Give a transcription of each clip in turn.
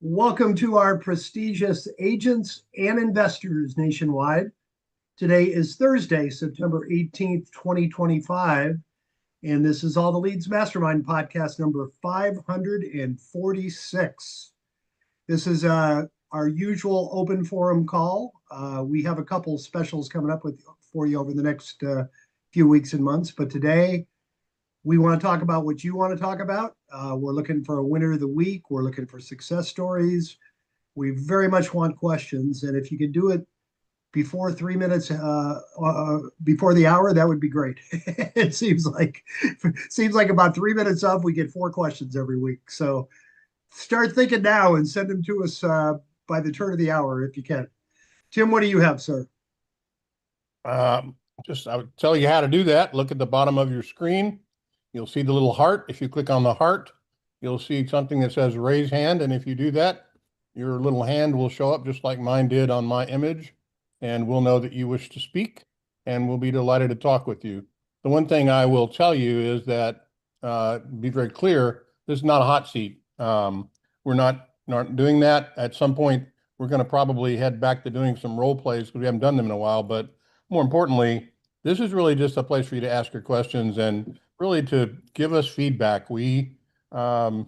Welcome to our prestigious agents and investors nationwide. Today is Thursday, September 18th, 2025, and this is All the Leads Mastermind podcast number 546. This is our usual open forum call. We have a couple specials coming up for you over the next few weeks and months, but today we want to talk about what you want to talk about. We're looking for a winner of the week. We're looking for success stories. We very much want questions. And if you could do it before 3 minutes before the hour, that would be great. It seems like about 3 minutes up, we get 4 questions every week. So start thinking now and send them to us by the turn of the hour if you can. Tim, what do you have, sir? I would tell you how to do that. Look at the bottom of your screen. You'll see the little heart. If you click on the heart, you'll see something that says raise hand. And if you do that, your little hand will show up just like mine did on my image. And we'll know that you wish to speak, and we'll be delighted to talk with you. The one thing I will tell you is that, be very clear, this is not a hot seat. We're not doing that. At some point, we're going to probably head back to doing some role plays because we haven't done them in a while. But more importantly, this is really just a place for you to ask your questions and really to give us feedback. I'll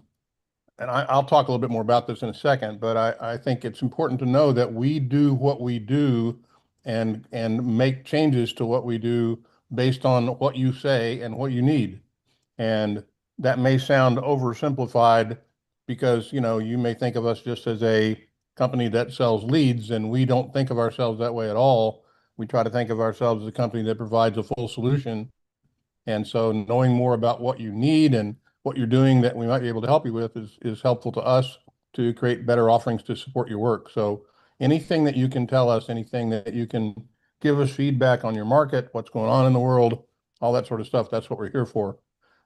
talk a little bit more about this in a second, but I think it's important to know that we do what we do and make changes to what we do based on what you say and what you need. And that may sound oversimplified because, you may think of us just as a company that sells leads, and we don't think of ourselves that way at all. We try to think of ourselves as a company that provides a full solution. And so knowing more about what you need and what you're doing that we might be able to help you with is helpful to us to create better offerings to support your work. So anything that you can tell us, anything that you can give us feedback on your market, what's going on in the world, all that sort of stuff, that's what we're here for.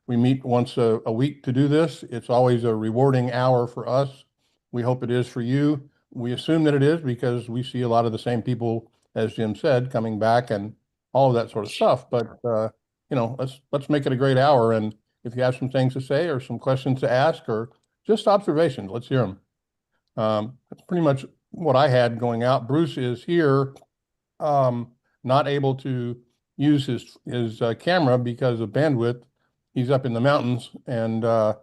We meet once a week to do this. It's always a rewarding hour for us. We hope it is for you. We assume that it is because we see a lot of the same people, as Jim said, coming back and all of that sort of stuff. But let's make it a great hour. And if you have some things to say or some questions to ask or just observations, let's hear them. That's pretty much what I had going out. Bruce is here, not able to use his camera because of bandwidth. He's up in the mountains and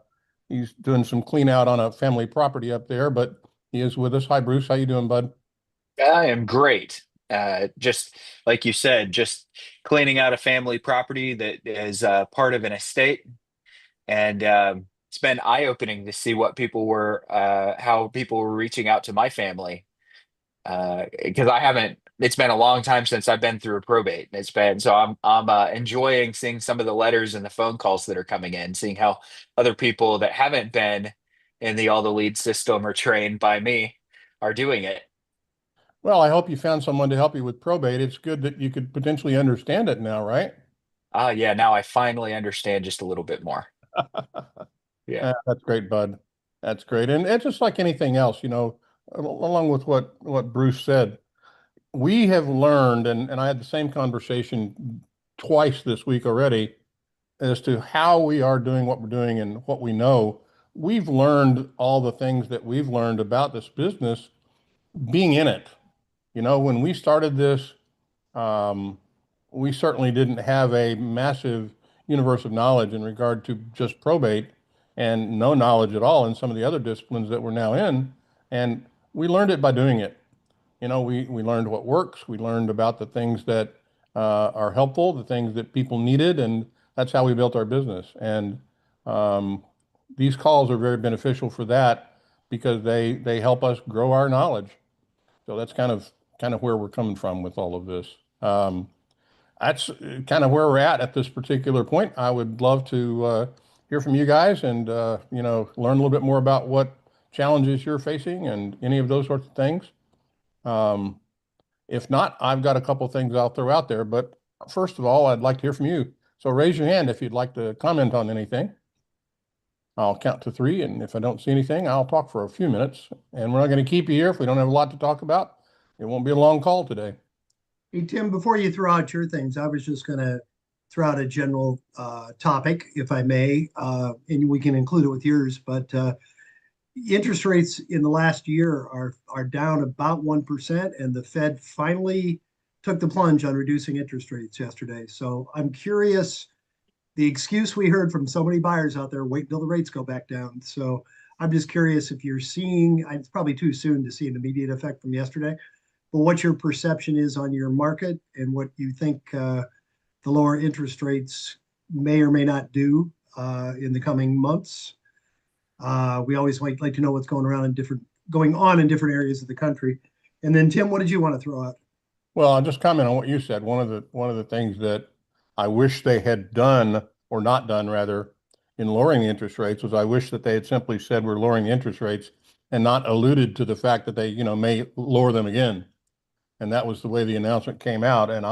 he's doing some clean out on a family property up there, but he is with us. Hi, Bruce. How you doing, bud? I am great. Just like you said, just cleaning out a family property that is part of an estate, and it's been eye-opening to see how people were reaching out to my family. Because I haven't. It's been a long time since I've been through a probate. I'm enjoying seeing some of the letters and the phone calls that are coming in, seeing how other people that haven't been in the All the Lead system or trained by me are doing it. Well, I hope you found someone to help you with probate. It's good that you could potentially understand it now, right? Yeah, now I finally understand just a little bit more. Yeah. That's great, bud. That's great. And it's just like anything else, along with what Bruce said, we have learned, and I had the same conversation twice this week already, as to how we are doing what we're doing and what we know. We've learned all the things that we've learned about this business being in it. When we started this, we certainly didn't have a massive universe of knowledge in regard to just probate and no knowledge at all in some of the other disciplines that we're now in. And we learned it by doing it. We learned what works. We learned about the things that are helpful, the things that people needed, and that's how we built our business. And these calls are very beneficial for that because they help us grow our knowledge. So that's kind of where we're coming from with all of this. That's kind of where we're at this particular point. I would love to hear from you guys and learn a little bit more about what challenges you're facing and any of those sorts of things. If not, I've got a couple of things I'll throw out there. But first of all, I'd like to hear from you. So raise your hand if you'd like to comment on anything. I'll count to 3, and if I don't see anything, I'll talk for a few minutes. And we're not going to keep you here if we don't have a lot to talk about. It won't be a long call today. Hey, Tim, before you throw out your things, I was just going to throw out a general topic, if I may, and we can include it with yours. But interest rates in the last year are down about 1%, and the Fed finally took the plunge on reducing interest rates yesterday. So I'm curious, the excuse we heard from so many buyers out there, wait until the rates go back down. So I'm just curious if you're seeing, it's probably too soon to see an immediate effect from yesterday, but what your perception is on your market and what you think the lower interest rates may or may not do in the coming months. We always like to know what's going on in different areas of the country. And then Tim, what did you want to throw out? Well, I'll just comment on what you said. One of the things that I wish they had done, or not done rather, in lowering the interest rates was I wish that they had simply said we're lowering the interest rates and not alluded to the fact that they, may lower them again. And that was the way the announcement came out. And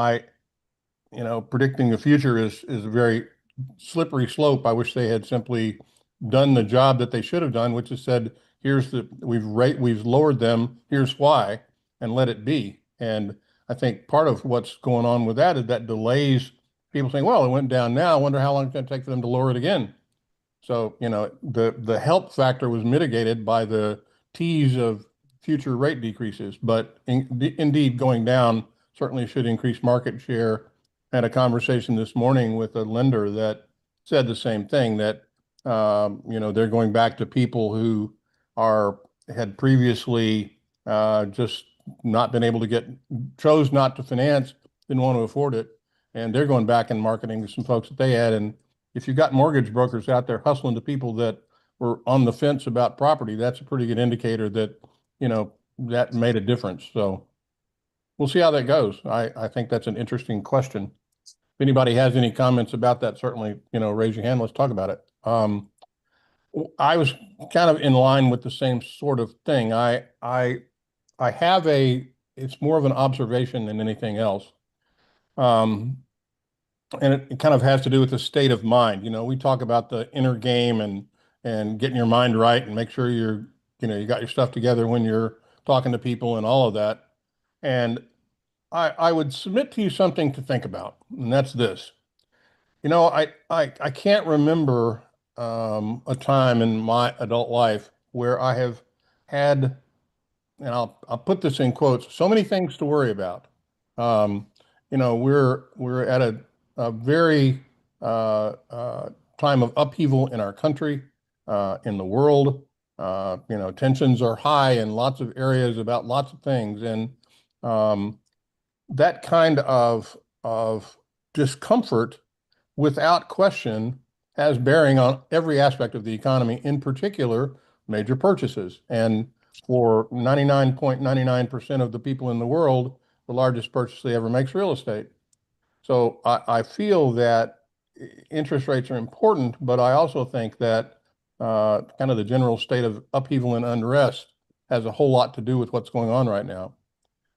predicting the future is a very slippery slope. I wish they had simply done the job that they should have done, which is said, we've lowered them, here's why, and let it be. And I think part of what's going on with that is that delays people saying, well, it went down now, I wonder how long it's going to take for them to lower it again. So, the help factor was mitigated by the tease of future rate decreases, but indeed going down certainly should increase market share. I had a conversation this morning with a lender that said the same thing, that they're going back to people who had previously just not been able to chose not to finance, didn't want to afford it, and they're going back and marketing to some folks that they had. And if you've got mortgage brokers out there hustling to people that were on the fence about property, that's a pretty good indicator that that made a difference. So we'll see how that goes. I think that's an interesting question. If anybody has any comments about that, certainly, raise your hand. Let's talk about it. I was kind of in line with the same sort of thing. It's more of an observation than anything else. And it kind of has to do with the state of mind. We talk about the inner game and getting your mind right and make sure you got your stuff together when you're talking to people and all of that. And I would submit to you something to think about, and that's this. I can't remember a time in my adult life where I have had, and I'll put this in quotes, so many things to worry about. We're at a very time of upheaval in our country, in the world. Tensions are high in lots of areas about lots of things, and that kind of discomfort, without question, has bearing on every aspect of the economy, in particular major purchases. And for 99.99% of the people in the world, the largest purchase they ever make is real estate. So I feel that interest rates are important, but I also think that kind of the general state of upheaval and unrest has a whole lot to do with what's going on right now.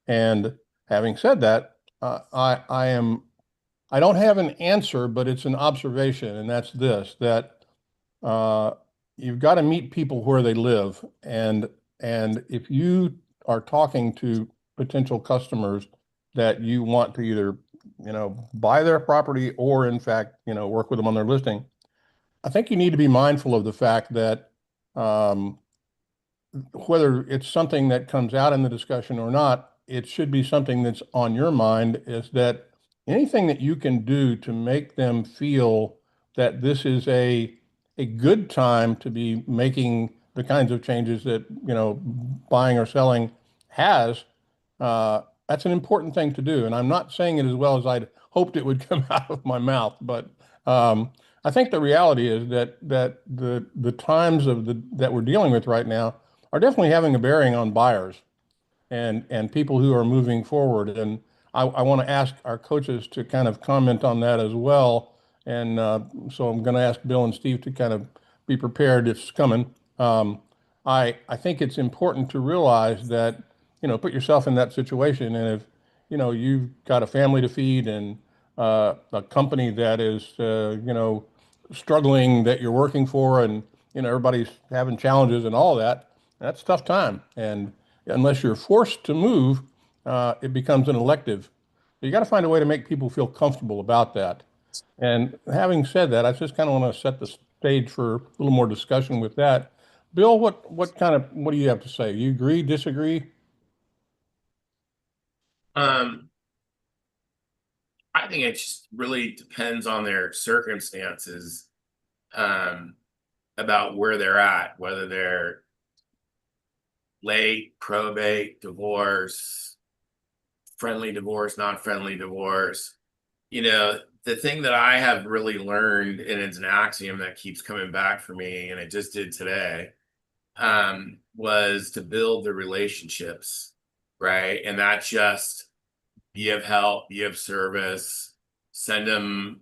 And having said that, I don't have an answer, but it's an observation, and that's this, that you've got to meet people where they live. And if you are talking to potential customers that you want to either, buy their property or in fact, work with them on their listing, I think you need to be mindful of the fact that whether it's something that comes out in the discussion or not, it should be something that's on your mind, is that anything that you can do to make them feel that this is a good time to be making the kinds of changes that, buying or selling has, that's an important thing to do. And I'm not saying it as well as I'd hoped it would come out of my mouth, but I think the reality is that the times that we're dealing with right now are definitely having a bearing on buyers and people who are moving forward. And I want to ask our coaches to kind of comment on that as well. And so I'm going to ask Bill and Steve to kind of be prepared if it's coming. I think it's important to realize that, put yourself in that situation. And if, you've got a family to feed and a company that is, struggling, that you're working for, and, everybody's having challenges and all that, that's a tough time. And unless you're forced to move, it becomes an elective. You got to find a way to make people feel comfortable about that. And having said that, I just kind of want to set the stage for a little more discussion with that. Bill, what do you have to say? You agree, disagree? Um, I think it just really depends on their circumstances, um, about where they're at, whether they're late, probate, divorce, friendly divorce, non-friendly divorce. The thing that I have really learned, and it's an axiom that keeps coming back for me, and it just did today, was to build the relationships, right? And that just be of help, be of service, send them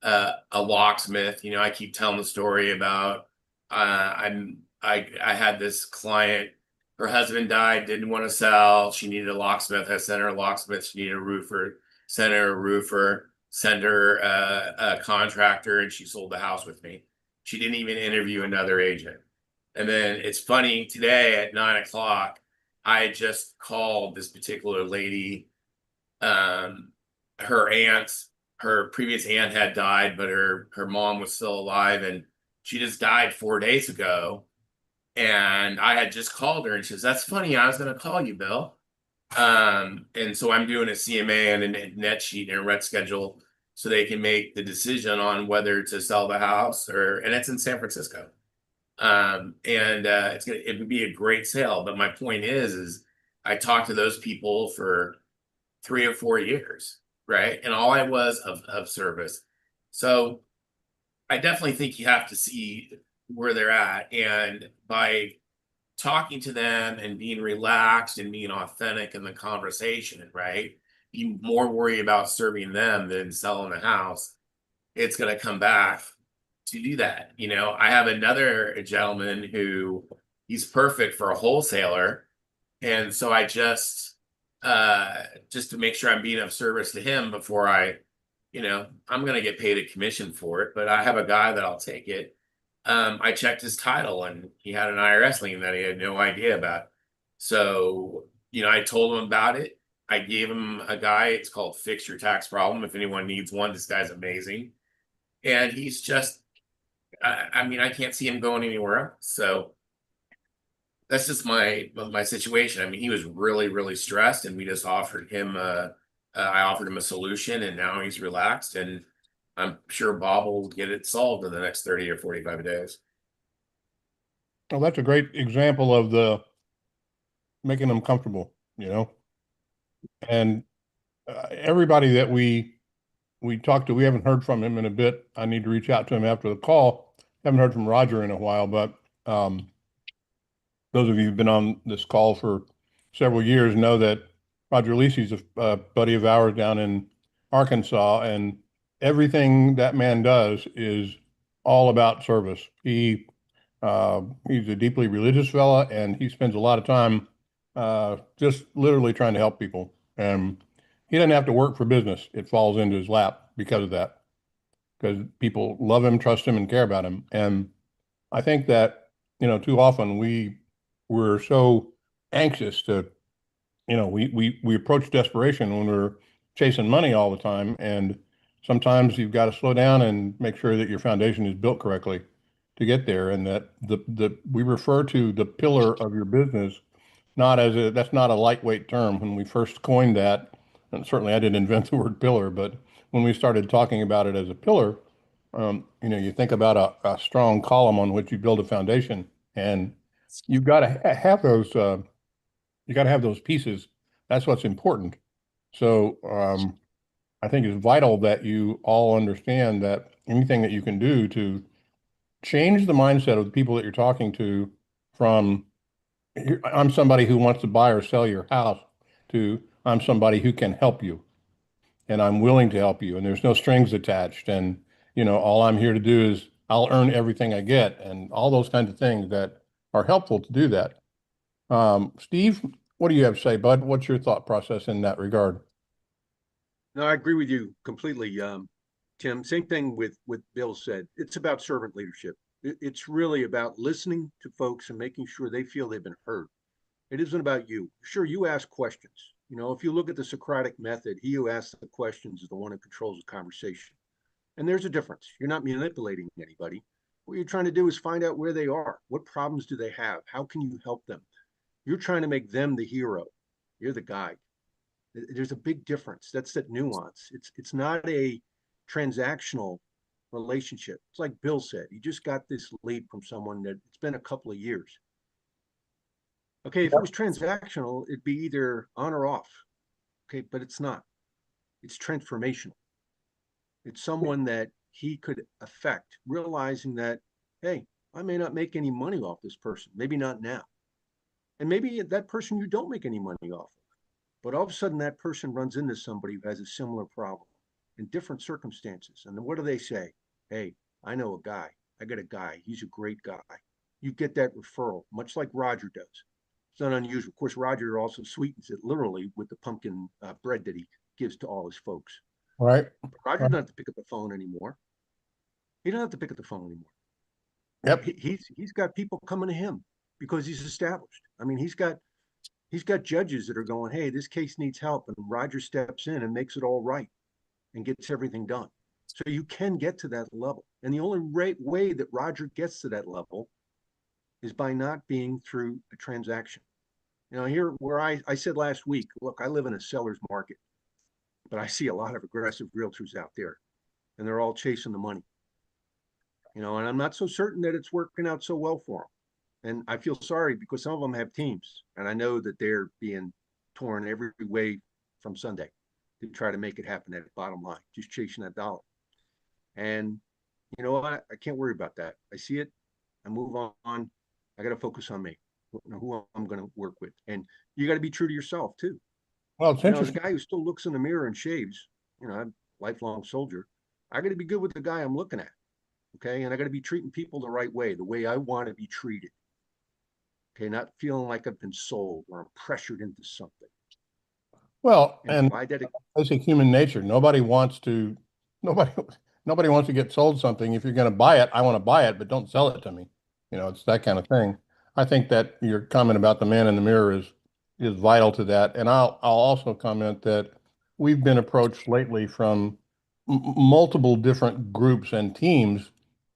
a locksmith. I keep telling the story about I had this client, her husband died, didn't want to sell. She needed a locksmith. I sent her a locksmith. She needed a roofer, sent her a roofer, sent her a contractor, and she sold the house with me. She didn't even interview another agent. And then it's funny, today at 9 o'clock, I just called this particular lady. Her aunt, her previous aunt had died, but her mom was still alive, and she just died 4 days ago. And I had just called her, and she says, "That's funny. I was going to call you, Bill." And so I'm doing a CMA and a net sheet and a rent schedule so they can make the decision on whether to sell the house, and it's in San Francisco. It would be a great sale. But my point is I talked to those people for 3 or 4 years, right? And all I was of service. So I definitely think you have to see where they're at. And by talking to them and being relaxed and being authentic in the conversation, right? You more worry about serving them than selling the house. It's going to come back to do that. I have another gentleman who he's perfect for a wholesaler. And so I just to make sure I'm being of service to him before I'm going to get paid a commission for it, but I have a guy that I'll take it. I checked his title and he had an IRS lien that he had no idea about. So, I told him about it. I gave him a guy, it's called Fix Your Tax Problem. If anyone needs one, this guy's amazing. And he's just, I can't see him going anywhere else. So that's just my situation. I mean, he was really, really stressed, and we just offered him I offered him a solution, and now he's relaxed, and I'm sure Bob will get it solved in the next 30 or 45 days. Well, that's a great example of the making them comfortable, and everybody that we talked to, we haven't heard from him in a bit. I need to reach out to him after the call. Haven't heard from Roger in a while, but those of you who've been on this call for several years know that Roger Lisi's a buddy of ours down in Arkansas, and everything that man does is all about service. He's a deeply religious fella, and he spends a lot of time just literally trying to help people. And he doesn't have to work for business. It falls into his lap because of that, because people love him, trust him, and care about him. And I think that, too often we're so anxious to, we approach desperation when we're chasing money all the time. And sometimes you've got to slow down and make sure that your foundation is built correctly to get there. And that we refer to the pillar of your business, that's not a lightweight term. When we first coined that, and certainly I didn't invent the word pillar, but when we started talking about it as a pillar, you think about a strong column on which you build a foundation, and you've got to have those. You got to have those pieces. That's what's important. So I think it's vital that you all understand that anything that you can do to change the mindset of the people that you're talking to from I'm somebody who wants to buy or sell your house to I'm somebody who can help you and I'm willing to help you and there's no strings attached and all I'm here to do is I'll earn everything I get and all those kinds of things that are helpful to do that. Steve, what do you have to say, bud? What's your thought process in that regard? No, I agree with you completely, Tim. Same thing with what Bill said. It's about servant leadership. It's really about listening to folks and making sure they feel they've been heard. It isn't about you. Sure, you ask questions. If you look at the Socratic method, he who asks the questions is the one who controls the conversation. And there's a difference. You're not manipulating anybody. What you're trying to do is find out where they are. What problems do they have? How can you help them? You're trying to make them the hero. You're the guide. There's a big difference. That's that nuance. It's not a transactional relationship. It's like Bill said, he just got this lead from someone that it's been a couple of years. Okay, if it was transactional, it'd be either on or off. Okay, but it's not. It's transformational. It's someone that he could affect, realizing that, hey, I may not make any money off this person, maybe not now. And maybe that person you don't make any money off of. But all of a sudden, that person runs into somebody who has a similar problem in different circumstances. And then what do they say? Hey, I know a guy. I got a guy. He's a great guy. You get that referral, much like Roger does. It's not unusual. Of course, Roger also sweetens it literally with the pumpkin bread that he gives to all his folks. Right. But Roger doesn't have to pick up the phone anymore. He doesn't have to pick up the phone anymore. Yep. He's got people coming to him because he's established. I mean, he's got judges that are going, hey, this case needs help, and Roger steps in and makes it all right and gets everything done. So you can get to that level. And the only way that Roger gets to that level is by not being through a transaction. You know, here where I said last week, look, I live in a seller's market, but I see a lot of aggressive realtors out there, and they're all chasing the money. You know, and I'm not so certain that it's working out so well for them. And I feel sorry because some of them have teams, and I know that they're being torn every way from Sunday to try to make it happen at the bottom line, just chasing that dollar. And you know what? I can't worry about that. I see it. I move on. I got to focus on me, who I'm going to work with. And you got to be true to yourself too. Well, it's You know, as a interesting. guy who still looks in the mirror and shaves, you know, I'm a lifelong soldier. I got to be good with the guy I'm looking at. Okay. And I got to be treating people the right way, the way I want to be treated. Okay. Not feeling like I've been sold or I'm pressured into something. Well, And and by that, basic human nature. Nobody, nobody wants to get sold something. If you're going to buy it, I want to buy it, but don't sell it to me. You know, it's that kind of thing. I think that your comment about the man in the mirror is vital to that. And I'll also comment that we've been approached lately from multiple different groups and teams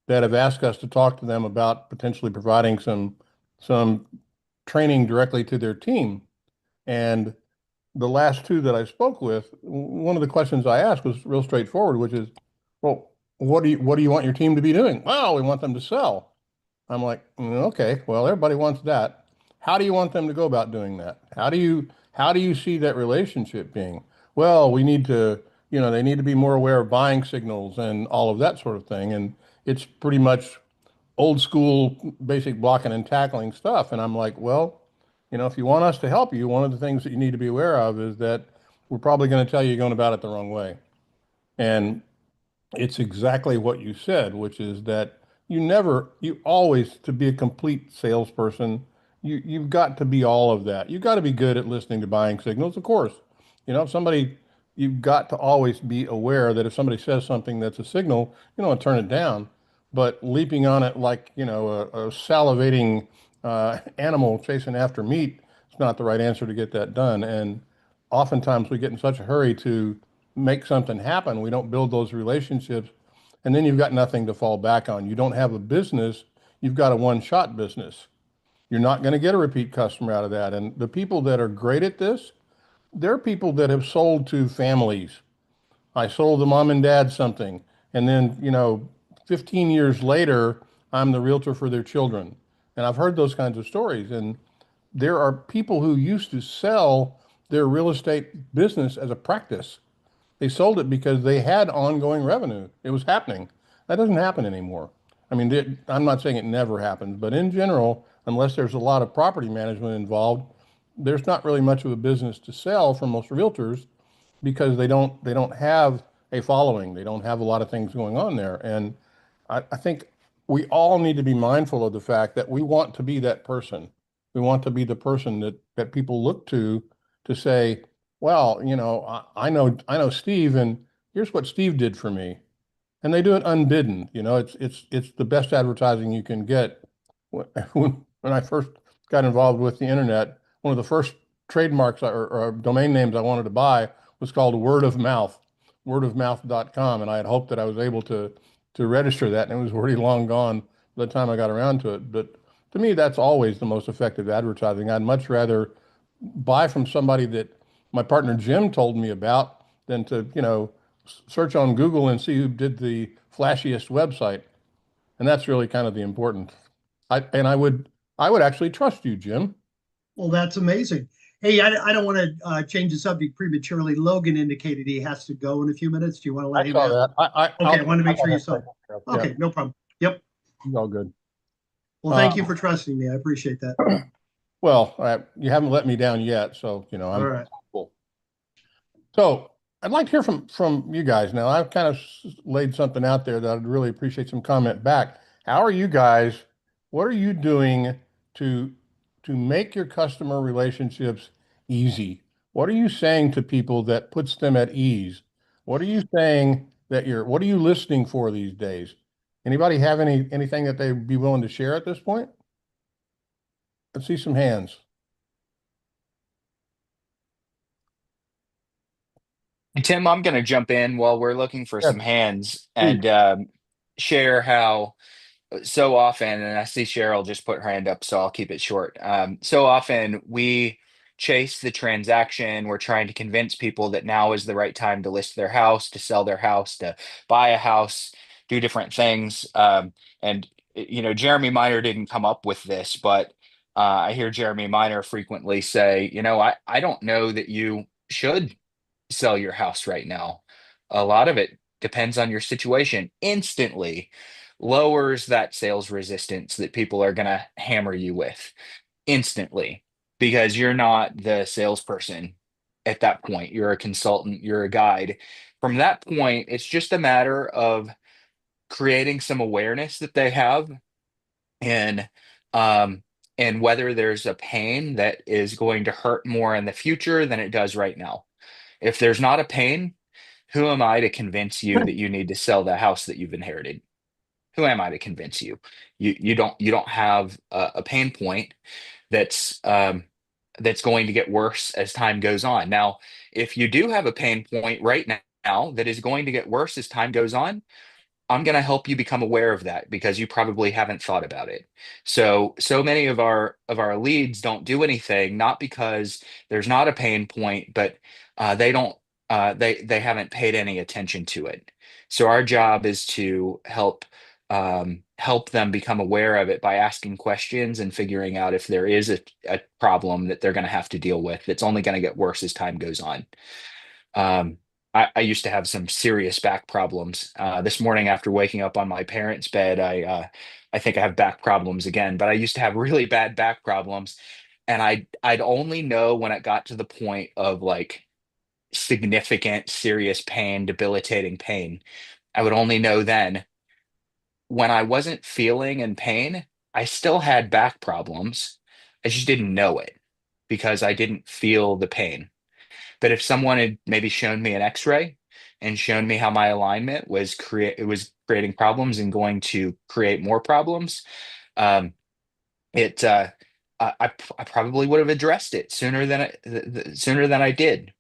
that have asked us to talk to them about potentially providing some training directly to their team. And the last two that I spoke with, one of the questions I asked was real straightforward, which is, well, what do you want your team to be doing? Well, we want them to sell. I'm like, okay, well, everybody wants that. How do you want them to go about doing that? How do you see that relationship being? Well, we need to, they need to be more aware of buying signals and all of that sort of thing. And it's pretty much old school basic blocking and tackling stuff. And I'm like, well, if you want us to help you, one of the things that you need to be aware of is that we're probably going to tell you you're going about it the wrong way. And it's exactly what you said, which is that you always, to be a complete salesperson, you've got to be all of that. You've got to be good at listening to buying signals, of course. You've got to always be aware that if somebody says something that's a signal, turn it down. But leaping on it like, a salivating animal chasing after meat is not the right answer to get that done. And oftentimes we get in such a hurry to make something happen. We don't build those relationships, and then you've got nothing to fall back on. You don't have a business, you've got a one-shot business. You're not going to get a repeat customer out of that. And the people that are great at this, they're people that have sold to families. I sold the mom and dad something, and then, 15 years later, I'm the realtor for their children. And I've heard those kinds of stories. And there are people who used to sell their real estate business as a practice. They sold it because they had ongoing revenue. It was happening. That doesn't happen anymore. I mean, I'm not saying it never happens, but in general, unless there's a lot of property management involved, there's not really much of a business to sell for most realtors because they don't have a following. They don't have a lot of things going on there. And I think we all need to be mindful of the fact that we want to be that person. We want to be the person that people look to say, well, I know Steve, and here's what Steve did for me. And they do it unbidden. It's the best advertising you can get. When I first got involved with the internet, one of the first trademarks or domain names I wanted to buy was called word of mouth, wordofmouth.com. And I had hoped that I was able to register that, and it was already long gone the time I got around to it. But to me, that's always the most effective advertising. I'd much rather buy from somebody that my partner Jim told me about than to, search on Google and see who did the flashiest website. And that's really kind of the important. I would actually trust you, Jim. Well, that's amazing. Hey, I don't want to change the subject prematurely. Logan indicated he has to go in a few minutes. Do you want to let I him saw out? that. Okay, I wanted to make sure you I'll- saw it. Yeah, Okay, no problem. Yep. it's all good. Well, thank you for trusting me. I appreciate that. Well, you haven't let me down yet, so All I'm right. cool. So I'd like to hear from you guys now. I've kind of laid something out there that I'd really appreciate some comment back. How are you guys? What are you doing to make your customer relationships easy? What are you saying to people that puts them at ease? What are you saying what are you listening for these days? Anybody have anything that they'd be willing to share at this point? Let's see some hands. Tim, I'm going to jump in while we're looking for Yeah, some hands please. and share how so often, and I see Cheryl just put her hand up, so I'll keep it short. So often we chase the transaction. We're trying to convince people that now is the right time to list their house, to sell their house, to buy a house, do different things. And Jeremy Miner didn't come up with this, but I hear Jeremy Miner frequently say, I don't know that you should sell your house right now. A lot of it depends on your situation. Instantly lowers that sales resistance that people are going to hammer you with instantly, because you're not the salesperson at that point. You're a consultant, you're a guide. From that point, it's just a matter of creating some awareness that they have, and um and whether there's a pain that is going to hurt more in the future than it does right now. If there's not a pain, who am I to convince you that you need to sell the house that you've inherited? Who am I to convince you? You don't have a pain point that's going to get worse as time goes on. Now, if you do have a pain point right now that is going to get worse as time goes on, I'm going to help you become aware of that because you probably haven't thought about it. So many of our leads don't do anything, not because there's not a pain point, but they don't they haven't paid any attention to it. So our job is to help them become aware of it by asking questions and figuring out if there is a problem that they're going to have to deal with. It's only going to get worse as time goes on. Um, I used to have some serious back problems. This morning, after waking up on my parents' bed, I think I have back problems again. But I used to have really bad back problems, and I'd only know when it got to the point of like significant, serious pain, debilitating pain. I would only know then. When I wasn't feeling in pain, I still had back problems. I just didn't know it because I didn't feel the pain. But if someone had maybe shown me an X-ray and shown me how my alignment was creating problems and going to create more problems, um, it I probably would have addressed it sooner than I did.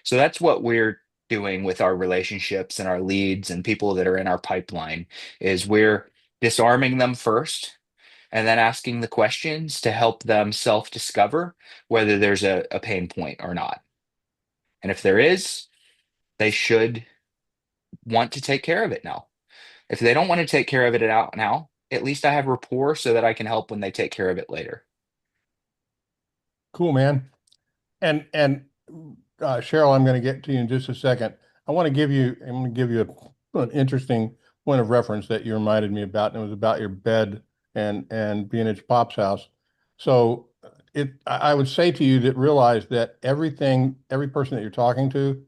So that's what we're doing with our relationships and our leads and people that are in our pipeline is we're disarming them first and then asking the questions to help them self-discover whether there's a pain point or not. And if there is, they should want to take care of it now. If they don't want to take care of it out now, at least I have rapport so that I can help when they take care of it later. Cool, man. And Cheryl, I'm going to get to you in just a second. I'm going to give you an interesting point of reference that you reminded me about, and it was about your bed and being at your pop's house. So I would say to you that realize that every person that you're talking to,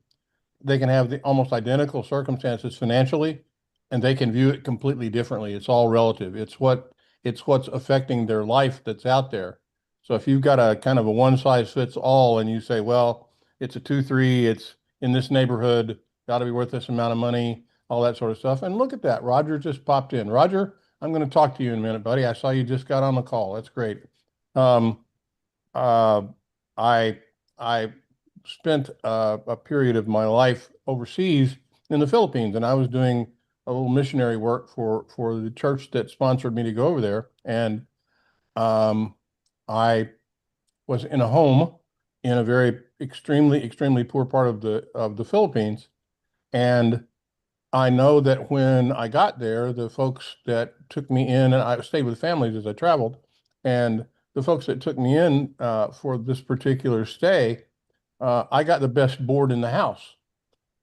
they can have the almost identical circumstances financially, and they can view it completely differently. It's all relative. It's what's affecting their life that's out there. So if you've got a kind of a one size fits all and you say, well, it's a 2-3, it's in this neighborhood, got to be worth this amount of money, all that sort of stuff. And look at that. Roger just popped in. Roger, I'm going to talk to you in a minute, buddy. I saw you just got on the call. That's great. Um, uh, I I spent a period of my life overseas in the Philippines, and I was doing a little missionary work for the church that sponsored me to go over there. And I was in a home in a very extremely poor part of the Philippines. And I know that when I got there, the folks that took me in, and I stayed with families as I traveled, and the folks that took me in for this particular stay, I got the best board in the house.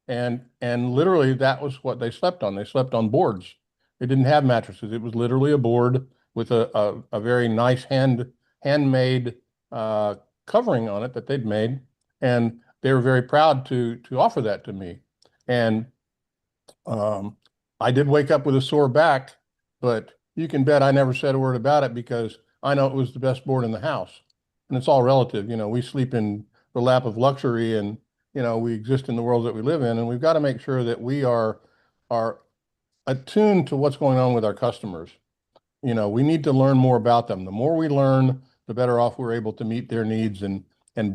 And literally that was what they slept on. They slept on boards. They didn't have mattresses. It was literally a board with a very nice handmade covering on it that they'd made. And they were very proud to offer that to me. And I did wake up with a sore back, but you can bet I never said a word about it because I know it was the best board in the house. And it's all relative. You know, we sleep in the lap of luxury, and you know, we exist in the world that we live in, and we've got to make sure that we are attuned to what's going on with our customers. You know, we need to learn more about them. The more we learn, the better off we're able to meet their needs and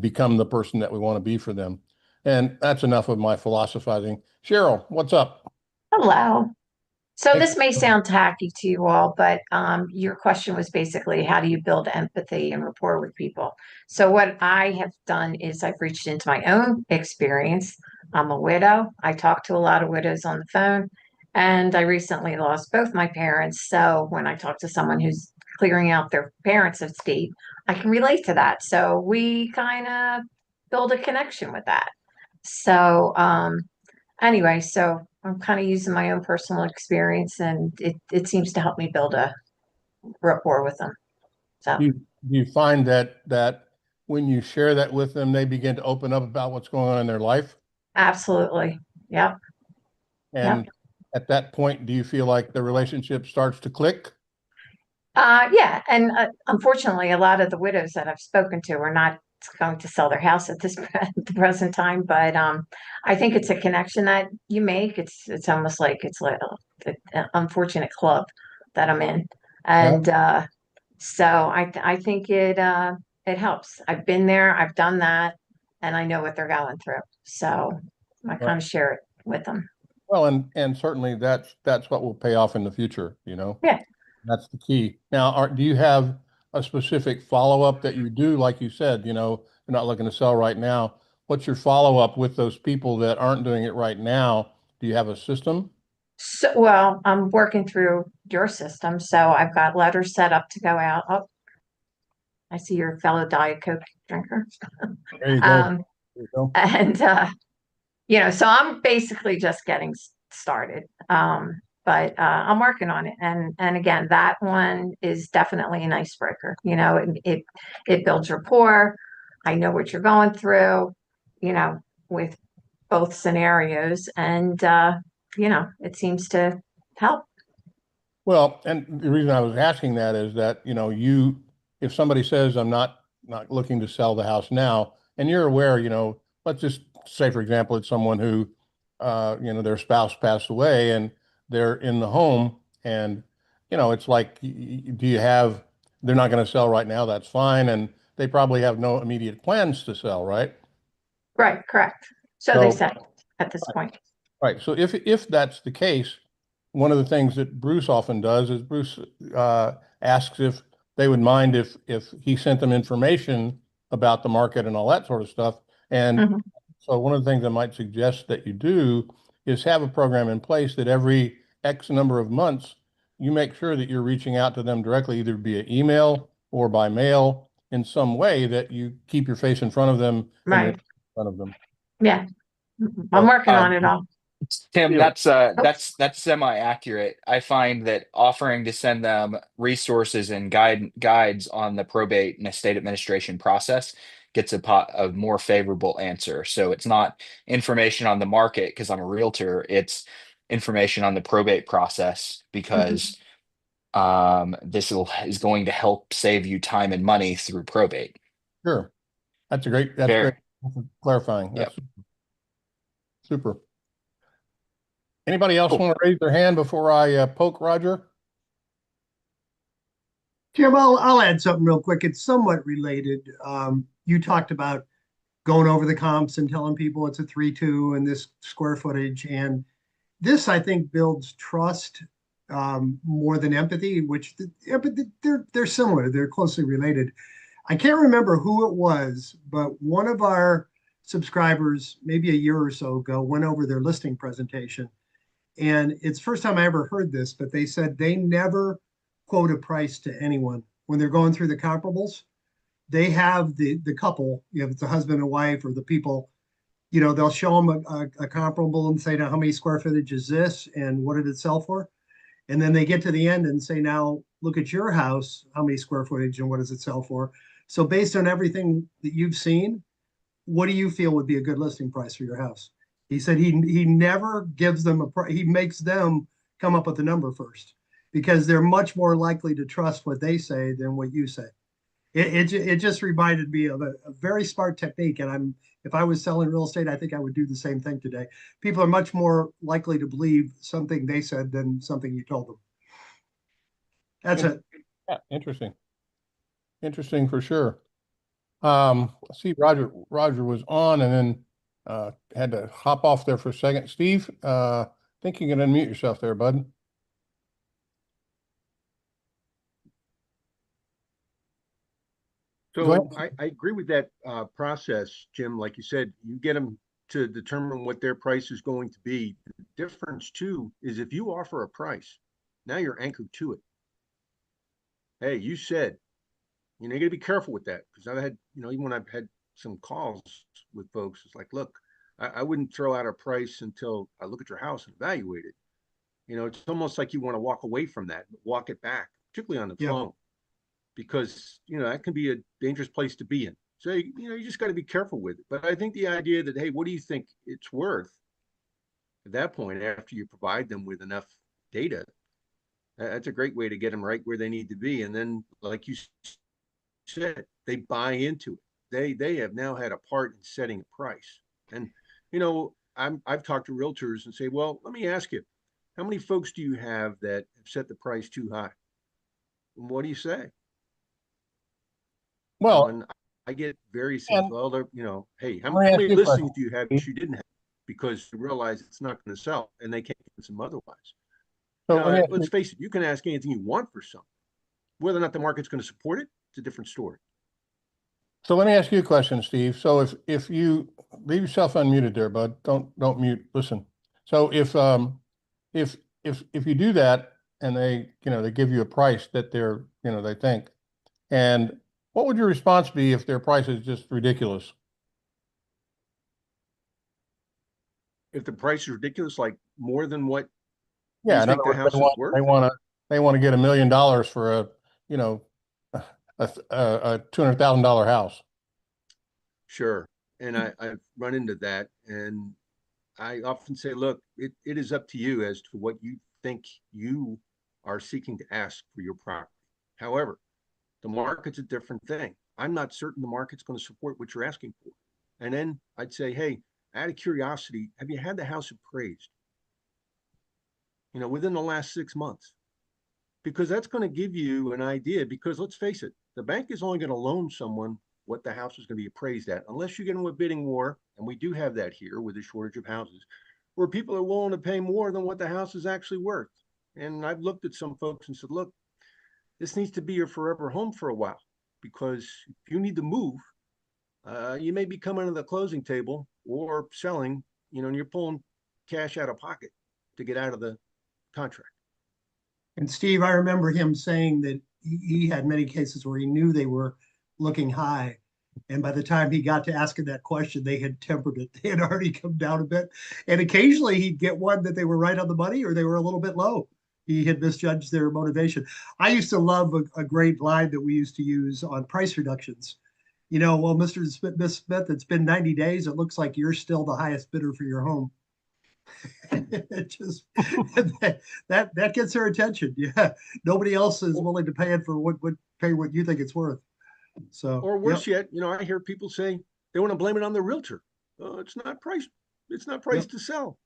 become the person that we want to be for them. And that's enough of my philosophizing. Cheryl, what's up? Hello. So Hey. this may sound tacky to you all, but your question was basically how do you build empathy and rapport with people? So what I have done is I've reached into my own experience. I'm a widow. I talk to a lot of widows on the phone, and I recently lost both my parents. So when I talk to someone who's clearing out their parents' estate, I can relate to that. So we kind of build a connection with that. So anyway, so I'm kind of using my own personal experience, and it seems to help me build a rapport with them. So Do you find that when you share that with them, they begin to open up about what's going on in their life? absolutely. Yep. And at that point, do you feel like the relationship starts to click? Yeah. And unfortunately, a lot of the widows that I've spoken to are not going to sell their house at this the present time. But I think it's a connection that you make. It's almost like it's like an unfortunate club that I'm in. And so I think it helps. I've been there, I've done that, and I know what they're going through. So I kind of share it with them. Well, and certainly that's what will pay off in the future, you know? Yeah. That's the key. Now, do you have a specific follow-up that you do? Like you said, you know, you're not looking to sell right now. What's your follow-up with those people that aren't doing it right now? Do you have a system? So, well, I'm working through your system, so I've got letters set up to go out. Oh, I see you're a fellow Diet Coke drinker. There you go. Um, There you go. and so I'm basically just getting started. But I'm working on it, and again, that one is definitely an icebreaker. You know, it builds rapport. I know what you're going through, you know, with both scenarios, and it seems to help. Well, and the reason I was asking that is that, you know, if somebody says, I'm not looking to sell the house now, and you're aware, you know, let's just say, for example, it's someone who, you know, their spouse passed away and they're in the home, and, you know, it's like, they're not going to sell right now, that's fine. And they probably have no immediate plans to sell, right? Right, correct. So they say at this point. Right. So if that's the case, one of the things that Bruce often does is Bruce asks if they would mind if he sent them information about the market and all that sort of stuff. And so one of the things I might suggest that you do is have a program in place that every X number of months, you make sure that you're reaching out to them directly, either via email or by mail in some way that you keep your face in front of them. Right. In front of them. Yeah. I'm working on it all. Tim, Yeah. that's semi-accurate. I find that offering to send them resources and guides on the probate and estate administration process gets a more favorable answer. So it's not information on the market because I'm a realtor. It's information on the probate process because this is going to help save you time and money through probate. Sure. That's great. Thanks for clarifying. That's super. Anybody else want to raise their hand before I poke Roger? Jim, I'll add something real quick. It's somewhat related. You talked about going over the comps and telling people it's a 3.2 and this square footage. And this I think builds trust more than empathy, which empathy, they're similar, they're closely related. I can't remember who it was, but one of our subscribers, maybe a year or so ago, went over their listing presentation. And it's the first time I ever heard this, but they said they never quote a price to anyone when they're going through the comparables. They have the couple, if it's a husband and wife or the people, they'll show them a comparable and say, now, how many square footage is this and what did it sell for? And then they get to the end and say, now, look at your house, how many square footage and what does it sell for? So based on everything that you've seen, what do you feel would be a good listing price for your house? He said he never gives them a price. He makes them come up with the number first because they're much more likely to trust what they say than what you say. It just reminded me of a very smart technique. And if I was selling real estate, I think I would do the same thing today. People are much more likely to believe something they said than something you told them. That's it. Yeah, interesting for sure. Let's see, Roger was on and then had to hop off there for a second. Steve, I think you can unmute yourself there, bud. So I agree with that process, Jim. Like you said, you get them to determine what their price is going to be. The difference too is if you offer a price, now you're anchored to it. Hey, you said, you got to be careful with that because I've had, even when I've had some calls with folks, it's like, look, I wouldn't throw out a price until I look at your house and evaluate it. It's almost like you want to walk away from that, walk it back, particularly on the phone. Because that can be a dangerous place to be in. So you just got to be careful with it. But I think the idea that, hey, what do you think it's worth at that point after you provide them with enough data, that's a great way to get them right where they need to be. And then, like you said, they buy into it. They have now had a part in setting a price. And I've talked to realtors and say, well, let me ask you, how many folks do you have that have set the price too high? And what do you say? Well, and I get very simple. Well, hey, how let me ask many you a listings question. do you have that you didn't have because you realize it's not going to sell and they can't get some otherwise? So Let's face it, you can ask anything you want for something. Whether or not the market's going to support it, it's a different story. So let me ask you a question, Steve. So if you leave yourself unmuted there, bud, don't mute. Listen. So if you do that and they give you a price that they think, and what would your response be if their price is just ridiculous? If the price is ridiculous, like more than what Yeah, you in think other the words, house is worth, they want to get $1 million for a $200,000 house. sure. And I've run into that, and I often say, look, it is up to you as to what you think you are seeking to ask for your property. However, the market's a different thing. I'm not certain the market's going to support what you're asking for. And then I'd say, hey, out of curiosity, have you had the house appraised? Within the last 6 months? Because that's going to give you an idea, because let's face it, the bank is only going to loan someone what the house is going to be appraised at, unless you get into a bidding war, and we do have that here with a shortage of houses, where people are willing to pay more than what the house is actually worth. And I've looked at some folks and said, look, this needs to be your forever home for a while, because if you need to move, you may be coming to the closing table or selling, and you're pulling cash out of pocket to get out of the contract. And Steve, I remember him saying that he had many cases where he knew they were looking high. And by the time he got to asking that question, they had tempered it. They had already come down a bit. And occasionally he'd get one that they were right on the money or they were a little bit low. He had misjudged their motivation. I used to love a great line that we used to use on price reductions. Well, Mr. Smith, it's been 90 days. It looks like you're still the highest bidder for your home. It just that gets their attention. Yeah, nobody else is willing to pay it for what you think it's worth. So, or worse yet, I hear people say they want to blame it on the realtor. It's not priced. It's not priced to sell.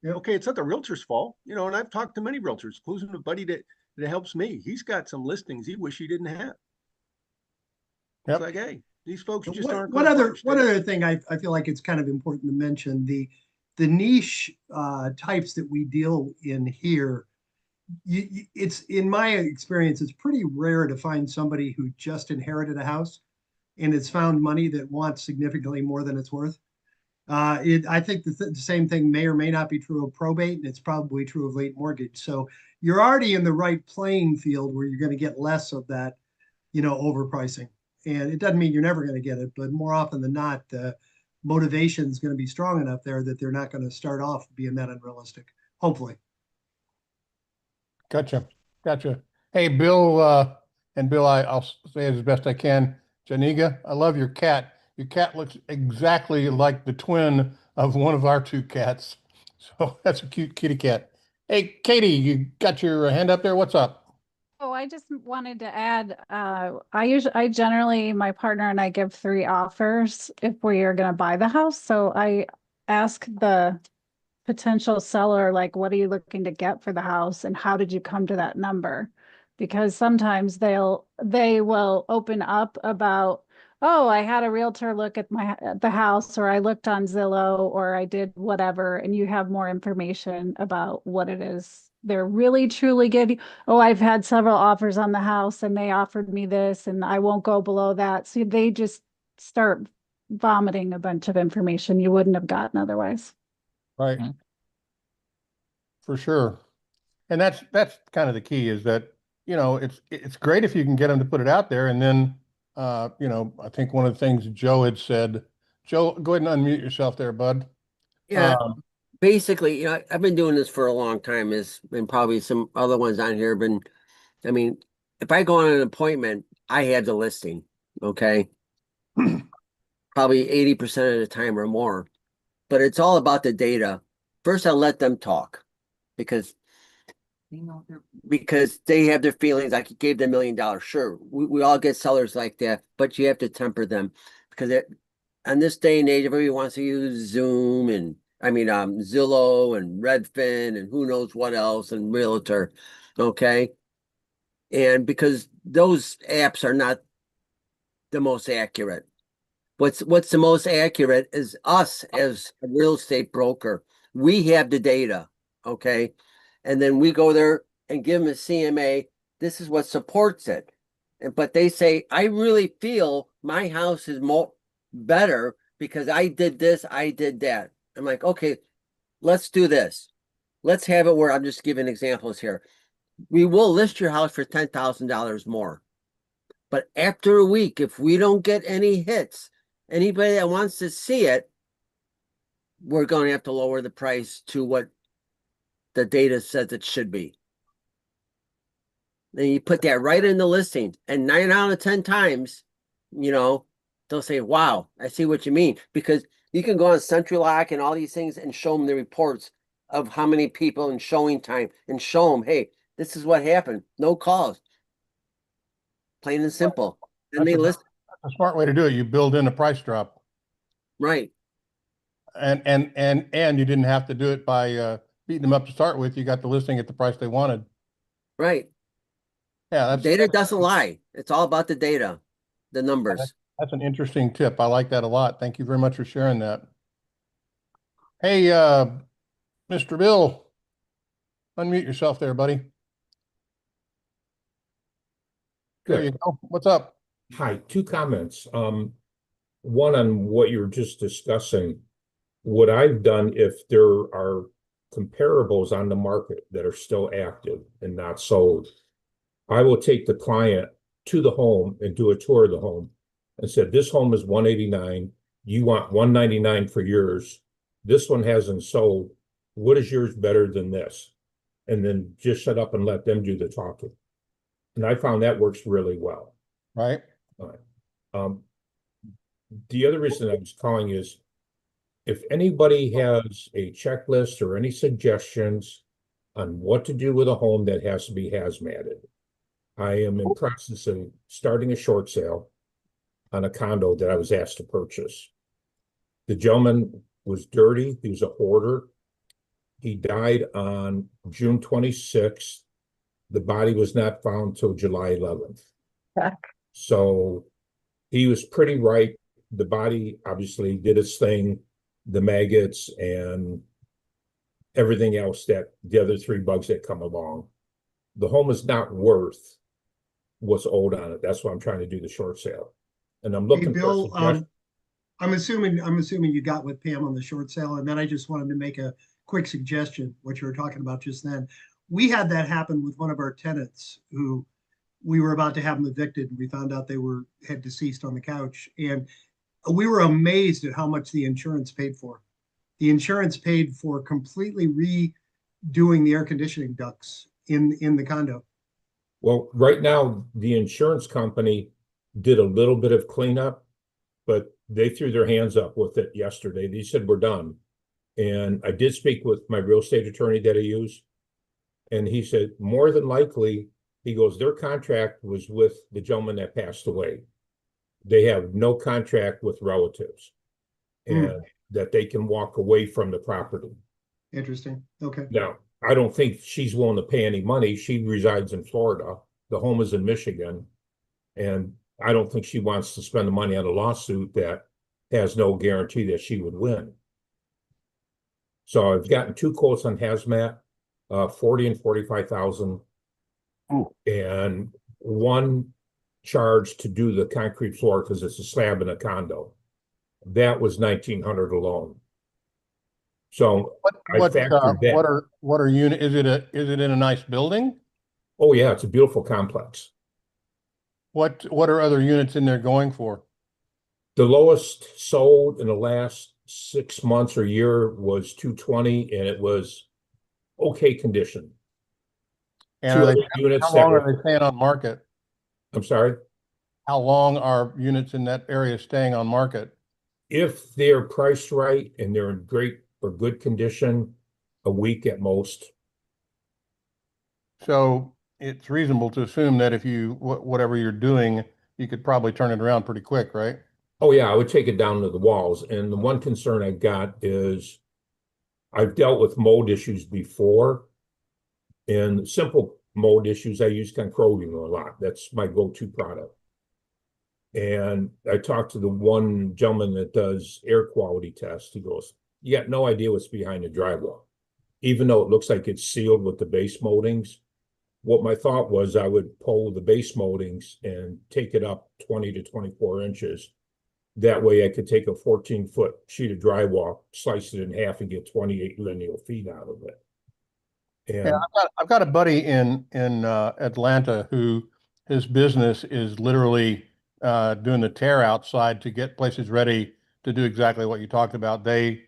Okay, it's not the realtor's fault. And I've talked to many realtors, including a buddy that helps me. He's got some listings he wish he didn't have. It's like, hey, these folks just aren't. One other thing I feel like it's kind of important to mention, the niche types that we deal in here, it's in my experience, it's pretty rare to find somebody who just inherited a house and has found money that wants significantly more than it's worth. I think the same thing may or may not be true of probate, and it's probably true of late mortgage. So you're already in the right playing field where you're going to get less of that, overpricing. And it doesn't mean you're never going to get it, but more often than not, the motivation is going to be strong enough there that they're not going to start off being that unrealistic. Hopefully. Gotcha. Hey, Bill, and Bill, I'll say it as best I can. Janiga, I love your cat. Your cat looks exactly like the twin of one of our two cats. So that's a cute kitty cat. Hey, Katie, you got your hand up there. What's up? Oh, I just wanted to add, I generally, my partner and I give 3 offers if we are going to buy the house. So I ask the potential seller, like, what are you looking to get for the house and how did you come to that number? Because sometimes they will open up about, oh, I had a realtor look at the house, or I looked on Zillow, or I did whatever, and you have more information about what it is they're really truly giving. Oh, I've had several offers on the house and they offered me this and I won't go below that. So they just start vomiting a bunch of information you wouldn't have gotten otherwise. Right. For sure. And that's kind of the key, is that, it's great if you can get them to put it out there. And then, I think one of the things Joe had said, Joe, go ahead and unmute yourself there, bud. Yeah. Basically, I've been doing this for a long time, and probably some other ones on here. If I go on an appointment, I have the listing, okay? Probably 80% of the time or more. But it's all about the data. First, I'll let them talk because they have their feelings. I gave them $1 million. Sure, we all get sellers like that, but you have to temper them because on this day and age, everybody wants to use Zoom and Zillow and Redfin and who knows what else and Realtor, okay? And because those apps are not the most accurate. What's the most accurate is us as a real estate broker. We have the data, okay? And then we go there and give them a CMA. This is what supports it. But they say, I really feel my house is more better because I did this, I did that. I'm like, okay, let's do this. Let's have it where I'm just giving examples here. We will list your house for $10,000 more. But after a week, if we don't get any hits, anybody that wants to see it, we're going to have to lower the price to what the data says it should be. Then you put that right in the listing, and 9 out of 10 times, they'll say, wow, I see what you mean. Because you can go on CenturyLock and all these things and show them the reports of how many people and showing time and show them, hey, this is what happened. No calls. Plain and simple. And they list. That's a smart way to do it. You build in a price drop. Right. And you didn't have to do it by beating them up to start with. You got the listing at the price they wanted. Right. Yeah. Data doesn't lie. It's all about the data, the numbers. That's an interesting tip. I like that a lot. Thank you very much for sharing that. Hey, Mr. Bill, unmute yourself there, buddy. There you go. What's up? Hi, 2 comments. One on what you were just discussing. What I've done, if there are comparables on the market that are still active and not sold, I will take the client to the home and do a tour of the home and said, this home is $189. You want $199 for yours. This one hasn't sold. What is yours better than this? And then just shut up and let them do the talking. And I found that works really well. Right. The other reason I was calling is if anybody has a checklist or any suggestions on what to do with a home that has to be hazmated. I am in process of starting a short sale on a condo that I was asked to purchase. The gentleman was dirty. He was a hoarder. He died on June 26th. The body was not found till July 11th. Heck. So he was pretty right. The body obviously did its thing. the maggots and everything else that the other three bugs that come along. The home is not worth what's owed on it. That's why I'm trying to do the short sale. And I'm Hey, looking for Bill, suggestions. I'm assuming you got with Pam on the short sale, and then I just wanted to make a quick suggestion, what you were talking about just then. We had that happen with one of our tenants who we were about to have them evicted, and we found out they had deceased on the couch. And we were amazed at how much the insurance paid for. The insurance paid for completely redoing the air conditioning ducts in the condo. Well, right now, the insurance company did a little bit of cleanup, but they threw their hands up with it yesterday. They said, we're done. And I did speak with my real estate attorney that I use. And he said, more than likely, he goes, their contract was with the gentleman that passed away. They have no contract with relatives and that they can walk away from the property. Interesting. Okay. Now, I don't think she's willing to pay any money. She resides in Florida. The home is in Michigan. And I don't think she wants to spend the money on a lawsuit that has no guarantee that she would win. So I've gotten two quotes on hazmat, 40 and 45,000. And one charge to do the concrete floor because it's a slab in a condo. That was 1,900 alone. So what are unit? Is it in a nice building? Oh yeah, it's a beautiful complex. What are other units in there going for? The lowest sold in the last 6 months or year was 220, and it was okay condition. And how long are they staying on market? I'm sorry? How long are units in that area staying on market? If they're priced right and they're in great or good condition, a week at most. So it's reasonable to assume that if you, whatever you're doing, you could probably turn it around pretty quick, right? Oh yeah, I would take it down to the walls. And the one concern I've got is I've dealt with mold issues before. And simple mold issues, I use concrolium a lot. That's my go-to product. And I talked to the one gentleman that does air quality tests. He goes, you got no idea what's behind the drywall. Even though it looks like it's sealed with the base moldings, what my thought was I would pull the base moldings and take it up 20 to 24 inches. That way I could take a 14-foot sheet of drywall, slice it in half and get 28 lineal feet out of it. And yeah, I've got a buddy in Atlanta who his business is literally doing the tear outside to get places ready to do exactly what you talked about. They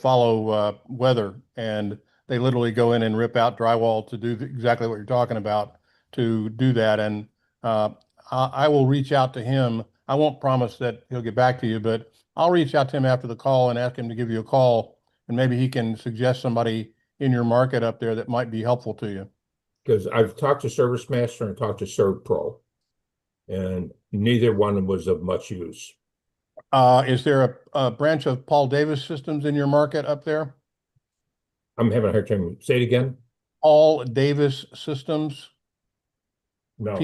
follow weather, and they literally go in and rip out drywall to do exactly what you're talking about to do that. And I will reach out to him. I won't promise that he'll get back to you, but I'll reach out to him after the call and ask him to give you a call, and maybe he can suggest somebody in your market up there that might be helpful to you. Because I've talked to Service Master and talked to Serve Pro, and neither one was of much use. Is there a branch of Paul Davis Systems in your market up there? I'm having a hard time. Say it again. Paul Davis Systems? No.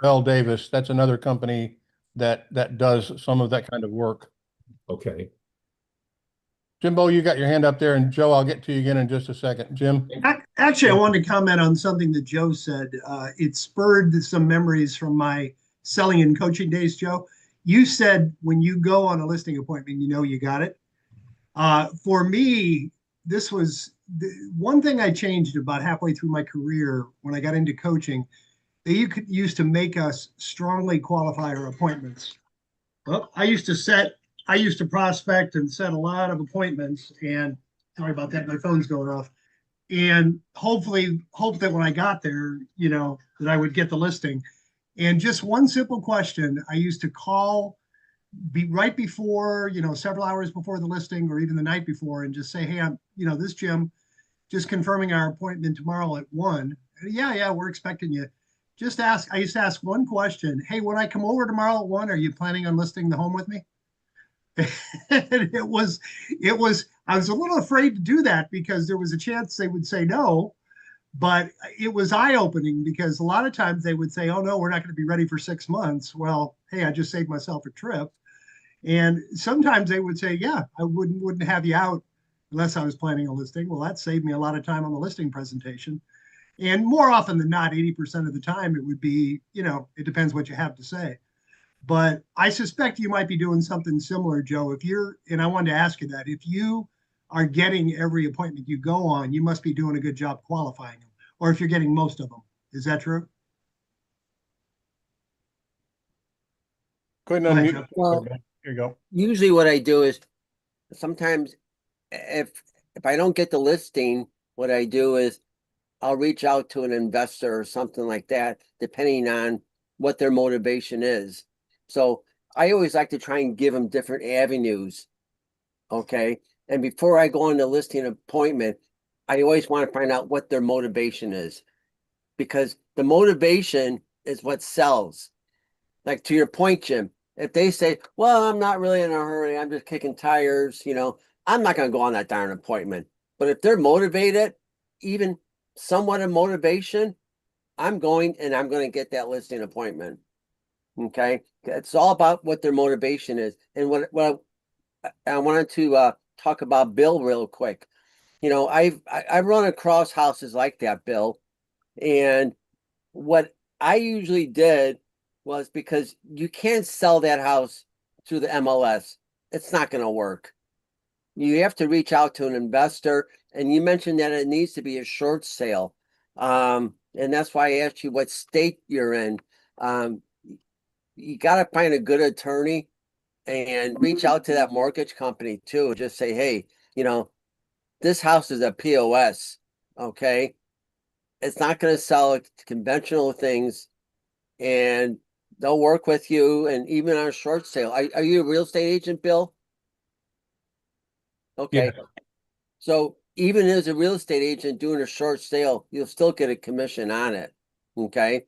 Paul Davis. That's another company that does some of that kind of work. Okay. Jimbo, you got your hand up there, and Joe, I'll get to you again in just a second. Jim? Actually, I wanted to comment on something that Joe said. It spurred some memories from my selling and coaching days, Joe. You said when you go on a listing appointment, you know you got it. For me, this was the one thing I changed about halfway through my career when I got into coaching. They used to make us strongly qualify our appointments. Well, I used to prospect and set a lot of appointments, and sorry about that, my phone's going off. And hope that when I got there, that I would get the listing. And just one simple question, I used to call right before, several hours before the listing or even the night before, and just say, hey, I'm, this Jim, just confirming our appointment tomorrow at 1. Yeah, we're expecting you. I used to ask one question. Hey, when I come over tomorrow at 1, are you planning on listing the home with me? it was, I was a little afraid to do that because there was a chance they would say no, but it was eye-opening because a lot of times they would say, oh no, we're not going to be ready for 6 months. Well, hey, I just saved myself a trip. And sometimes they would say, yeah, I wouldn't have you out unless I was planning a listing. Well, that saved me a lot of time on the listing presentation. And more often than not, 80% of the time, it would be, it depends what you have to say. But I suspect you might be doing something similar, Joe. And I wanted to ask you that, if you are getting every appointment you go on, you must be doing a good job qualifying them. Or if you're getting most of them. Is that true? Go ahead Go and ahead, unmute. Jeff. Well, Here you go. usually what I do is sometimes if I don't get the listing, what I do is I'll reach out to an investor or something like that, depending on what their motivation is. So I always like to try and give them different avenues. Okay. And before I go on the listing appointment, I always want to find out what their motivation is, because the motivation is what sells. Like to your point, Jim, if they say, well, I'm not really in a hurry, I'm just kicking tires, I'm not going to go on that darn appointment. But if they're motivated, even somewhat of motivation, I'm going and I'm going to get that listing appointment. Okay. It's all about what their motivation is. And what I wanted to talk about Bill real quick. I've run across houses like that, Bill. And what I usually did was, because you can't sell that house through the MLS. It's not going to work. You have to reach out to an investor. And you mentioned that it needs to be a short sale. And that's why I asked you what state you're in. You got to find a good attorney and reach out to that mortgage company too, and just say, hey, this house is a POS. Okay. It's not going to sell conventional things, and they'll work with you. And even on a short sale, are you a real estate agent, Bill? Okay. Yeah. So even as a real estate agent doing a short sale, you'll still get a commission on it. Okay.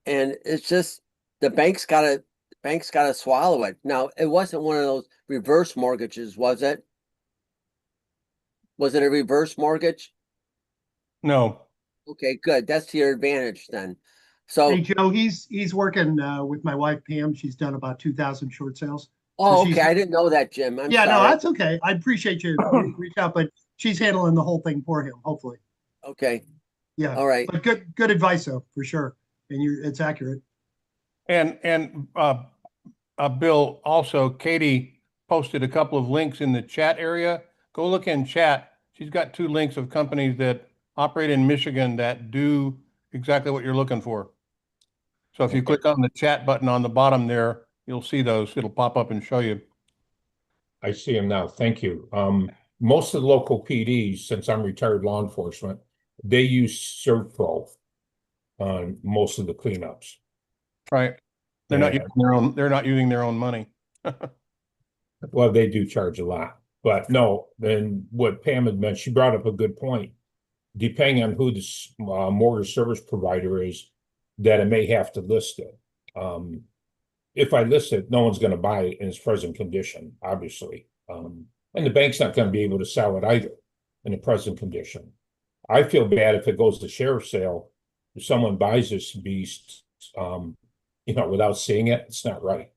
And it's just, the bank's got to swallow it. Now, it wasn't one of those reverse mortgages, was it? Was it a reverse mortgage? No. Okay, good. That's to your advantage then. Hey, So, Joe, he's working with my wife, Pam. She's done about 2,000 short sales. oh, she's okay. I didn't know that, Jim. I'm Yeah, no, sorry. that's okay. I appreciate you reach out, but she's handling the whole thing for him, hopefully. Okay. Yeah. All right. But good advice though, for sure. And it's accurate. And Bill, also, Katie posted a couple of links in the chat area. Go look in chat. She's got 2 links of companies that operate in Michigan that do exactly what you're looking for. So if you click on the chat button on the bottom there, you'll see those. It'll pop up and show you. I see him now. Thank you. Most of the local PDs, since I'm retired law enforcement, they use ServPro on most of the cleanups. Right. They're not using their own, they're not using their own money. Well, they do charge a lot, but no, then what Pam had mentioned, she brought up a good point. Depending on who the mortgage service provider is, that it may have to list it. If I list it, no one's going to buy it in its present condition, obviously. And the bank's not going to be able to sell it either in the present condition. I feel bad if it goes to sheriff's sale, if someone buys this beast, without seeing it, it's not right.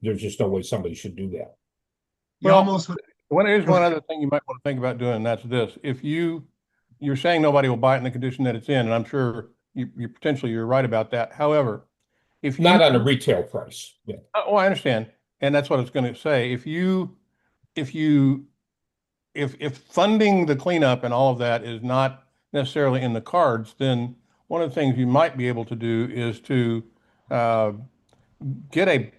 There's just no way somebody should do that. Well, here's one other thing you might want to think about doing, and that's this. If you're saying nobody will buy it in the condition that it's in, and I'm sure you're right about that. However, if you not on a retail price. Yeah. Oh, I understand. And that's what I was going to say. If funding the cleanup and all of that is not necessarily in the cards, then one of the things you might be able to do is to get a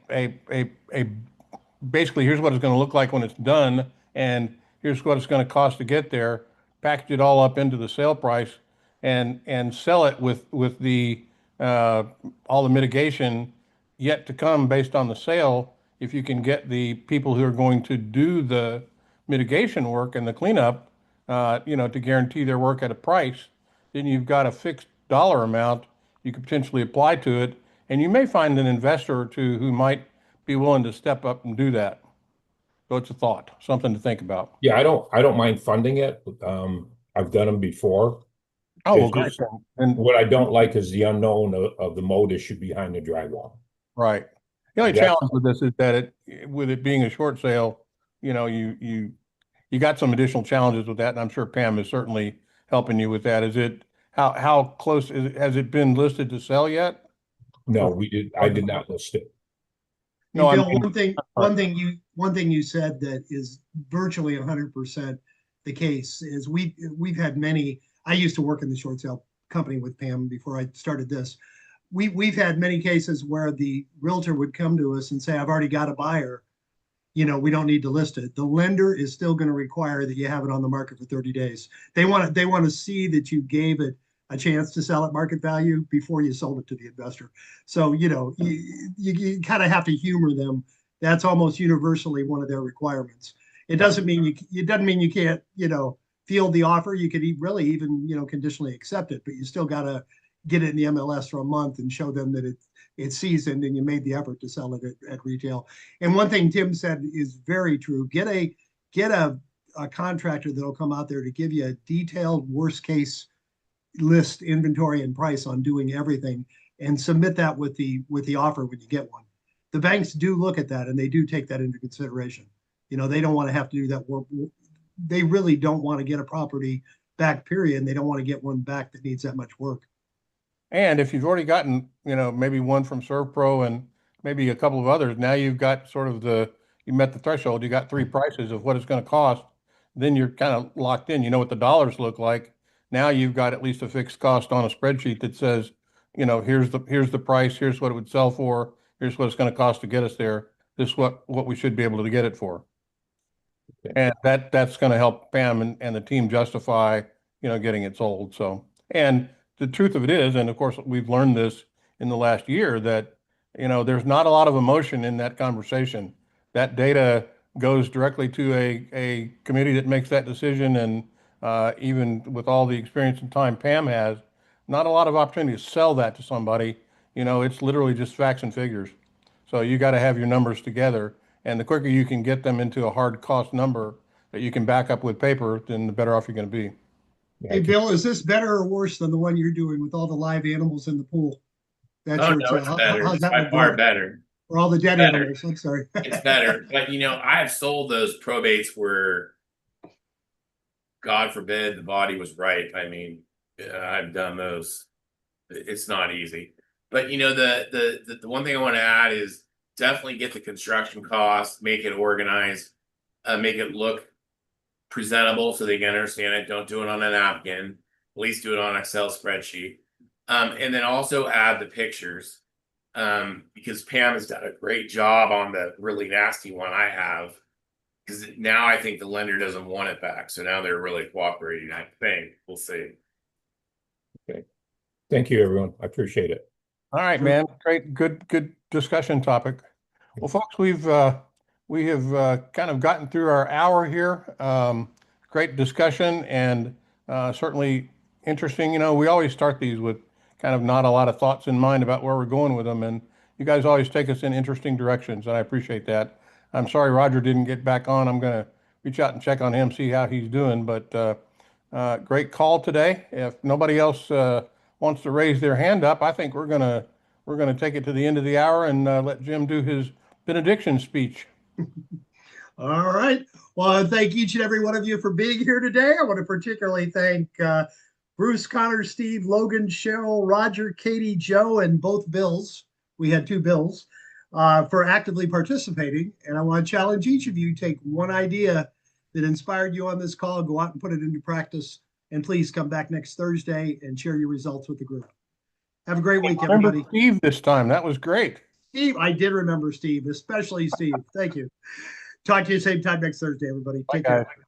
basically, here's what it's going to look like when it's done, and here's what it's going to cost to get there, package it all up into the sale price, and sell it with the all the mitigation yet to come based on the sale. If you can get the people who are going to do the mitigation work and the cleanup, to guarantee their work at a price, then you've got a fixed dollar amount you could potentially apply to it, and you may find an investor or two who might be willing to step up and do that. So it's a thought, something to think about. Yeah, I don't mind funding it. I've done them before. Oh, well, great. And what I don't like is the unknown of the mold issue behind the drywall. Right. The only challenge with this is that with it being a short sale, you know, you got some additional challenges with that, and I'm sure Pam is certainly helping you with that. Is it, how close is it, has it been listed to sell yet? No, I did not list it. No, Hey, I Bill, mean, one thing you said that is virtually 100% the case is we've had many. I used to work in the short sale company with Pam before I started this. We've had many cases where the realtor would come to us and say, "I've already got a buyer. You know, we don't need to list it." The lender is still going to require that you have it on the market for 30 days. They want to see that you gave it a chance to sell at market value before you sold it to the investor. So, you know, you kind of have to humor them. That's almost universally one of their requirements. It doesn't mean you can't, you know, field the offer. You could really even, you know, conditionally accept it, but you still got to get it in the MLS for a month and show them that it's seasoned and you made the effort to sell it at retail. And one thing Tim said is very true. Get a contractor that'll come out there to give you a detailed worst case list, inventory, and price on doing everything, and submit that with the offer when you get one. The banks do look at that and they do take that into consideration. You know, they don't want to have to do that work. They really don't want to get a property back, period. And they don't want to get one back that needs that much work. and if you've already gotten, you know, maybe one from ServPro and maybe a couple of others, now you've got sort of you met the threshold, you got three prices of what it's going to cost, then you're kind of locked in. You know what the dollars look like. Now you've got at least a fixed cost on a spreadsheet that says, you know, here's the price, here's what it would sell for, here's what it's going to cost to get us there. This is what we should be able to get it for. And that's going to help Pam and the team justify, you know, getting it sold. So, and the truth of it is, and of course we've learned this in the last year, that, you know, there's not a lot of emotion in that conversation. That data goes directly to a committee that makes that decision. And even with all the experience and time Pam has, not a lot of opportunity to sell that to somebody. You know, it's literally just facts and figures. So you got to have your numbers together. And the quicker you can get them into a hard cost number that you can back up with paper, then the better off you're going to be. Hey, Bill, is this better or worse than the one you're doing with all the live animals in the pool? That's Oh, no, it's better. How's It's that by one far going? better. Or all the dead Better. animals? I'm sorry. It's better. But, you know, I have sold those probates where, God forbid, the body was right. I mean, I've done those. It's not easy. But, you know, the one thing I want to add is definitely get the construction costs, make it organized, make it look presentable so they can understand it. Don't do it on a napkin. At least do it on an Excel spreadsheet. And then also add the pictures. Because Pam has done a great job on the really nasty one I have. Because now I think the lender doesn't want it back. So now they're really cooperating, I think. We'll see. Okay. Thank you, everyone. I appreciate it. All right, man. Great, good discussion topic. Well, folks, we have kind of gotten through our hour here. Great discussion and certainly interesting. You know, we always start these with kind of not a lot of thoughts in mind about where we're going with them, and you guys always take us in interesting directions, and I appreciate that. I'm sorry Roger didn't get back on. I'm going to reach out and check on him, see how he's doing. But great call today. If nobody else wants to raise their hand up, I think we're gonna take it to the end of the hour and let Jim do his benediction speech. All right. Well, I thank each and every one of you for being here today. I want to particularly thank Bruce, Connor, Steve, Logan, Cheryl, Roger, Katie, Joe, and both Bills. We had two Bills for actively participating. And I want to challenge each of you, take one idea that inspired you on this call, go out and put it into practice. And please come back next Thursday and share your results with the group. Have a great week, everybody. Remember Steve this time. That was great. Steve, I did remember Steve, especially Steve. Thank you. Talk to you same time next Thursday, everybody. Take care. Guys.